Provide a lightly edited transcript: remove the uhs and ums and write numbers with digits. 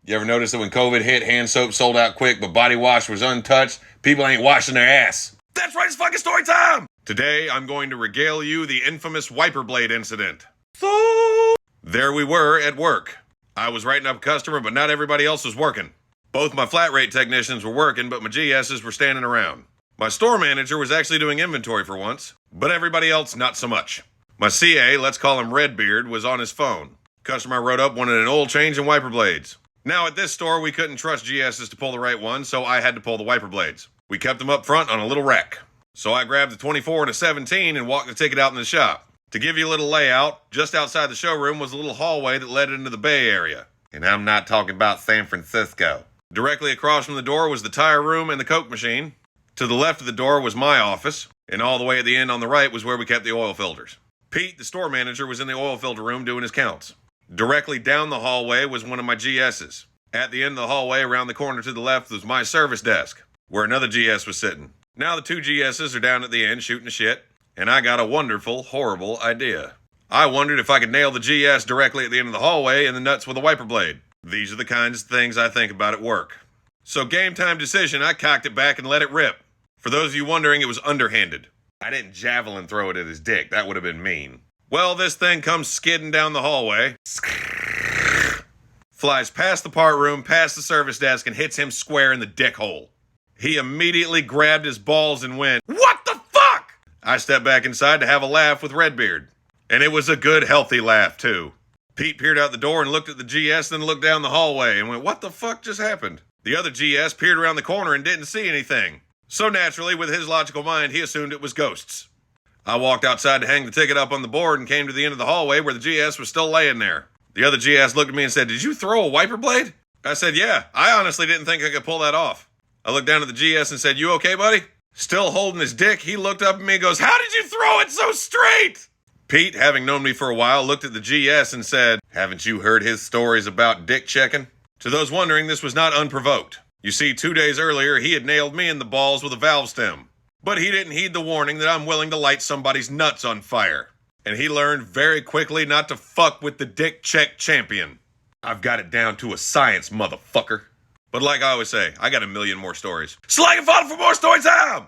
You ever notice that when COVID hit, hand soap sold out quick, but body wash was untouched? People ain't washing their ass. That's right, it's fucking story time! Today, I'm going to regale you the infamous wiper blade incident. So, there we were at work. I was writing up a customer, but not everybody else was working. Both my flat rate technicians were working, but my GSs were standing around. My store manager was actually doing inventory for once, but everybody else not so much. My CA, let's call him Redbeard, was on his phone. Customer I wrote up wanted an oil change and wiper blades. Now at this store, we couldn't trust GSs to pull the right one, so I had to pull the wiper blades. We kept them up front on a little rack. So I grabbed the 24 and a 17 and walked the ticket out in the shop. To give you a little layout, just outside the showroom was a little hallway that led into the Bay Area. And I'm not talking about San Francisco. Directly across from the door was the tire room and the Coke machine. To the left of the door was my office, and all the way at the end on the right was where we kept the oil filters. Pete, the store manager, was in the oil filter room doing his counts. Directly down the hallway was one of my GSs. At the end of the hallway, around the corner to the left, was my service desk, where another GS was sitting. Now the two GSs are down at the end shooting the shit, and I got a wonderful, horrible idea. I wondered if I could nail the GS directly at the end of the hallway in the nuts with a wiper blade. These are the kinds of things I think about at work. So game time decision, I cocked it back and let it rip. For those of you wondering, it was underhanded. I didn't javelin throw it at his dick. That would have been mean. Well, this thing comes skidding down the hallway, flies past the part room, past the service desk, and hits him square in the dick hole. He immediately grabbed his balls and went, "What the fuck?" I stepped back inside to have a laugh with Redbeard. And it was a good, healthy laugh, too. Pete peered out the door and looked at the GS, then looked down the hallway and went, "What the fuck just happened?" The other GS peered around the corner and didn't see anything. So naturally, with his logical mind, he assumed it was ghosts. I walked outside to hang the ticket up on the board and came to the end of the hallway where the GS was still laying there. The other GS looked at me and said, "Did you throw a wiper blade?" I said, "Yeah, I honestly didn't think I could pull that off." I looked down at the GS and said, "You okay, buddy?" Still holding his dick, he looked up at me and goes, "How did you throw it so straight?" Pete, having known me for a while, looked at the GS and said, "Haven't you heard his stories about dick checking?" To those wondering, this was not unprovoked. You see, 2 days earlier, he had nailed me in the balls with a valve stem. But he didn't heed the warning that I'm willing to light somebody's nuts on fire. And he learned very quickly not to fuck with the dick check champion. I've got it down to a science, motherfucker. But like I always say, I got a million more stories. So like and follow for more story time!